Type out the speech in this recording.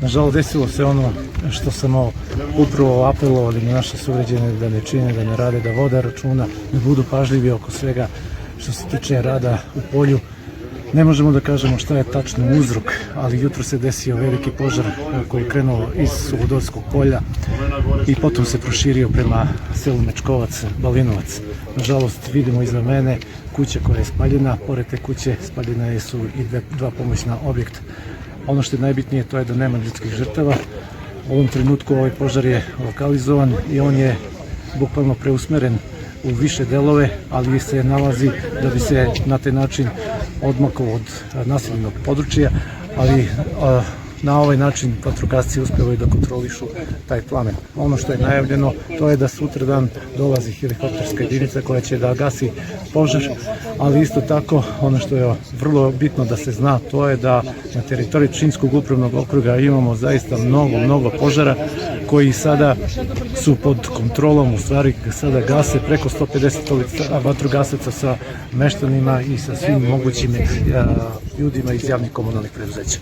Nažalost, desilo se ono što sam upravo apelovali na naše sugrađane da ne čine, da ne rade, da vode računa, da budu pažljivi oko svega što se tiče rada u polju. Ne možemo da kažemo šta je tačno uzrok, ali jutro se desio veliki požar koji je krenuo iz Suvodolskog polja i potom se proširio prema selu Mečkovac, Balinovac. Nažalost, vidimo iza mene kuća koja je spaljena, pored te kuće spaljena su i dva pomoćna objekta. Ono što je najbitnije to je da nema ljudskih žrtava. U ovom trenutku ovaj požar je lokalizovan i on je bukvalno preusmeren u više delove, ali se nalazi da bi se na taj način odmakao od naseljenog područja, ali na ovaj način vatrogasci uspevaju da kontrolišu taj plamen. Ono što je najavljeno to je da sutradan dolazi helikopterska jedinica koja će da gasi požar, ali isto tako ono što je vrlo bitno da se zna to je da na teritoriji Pčinjskog upravnog okruga imamo zaista mnogo požara koji sada su pod kontrolom, u stvari sada gase preko 150 vatrogasaca sa meštanima i sa svim mogućim ljudima iz javnih komunalnih preduzeća.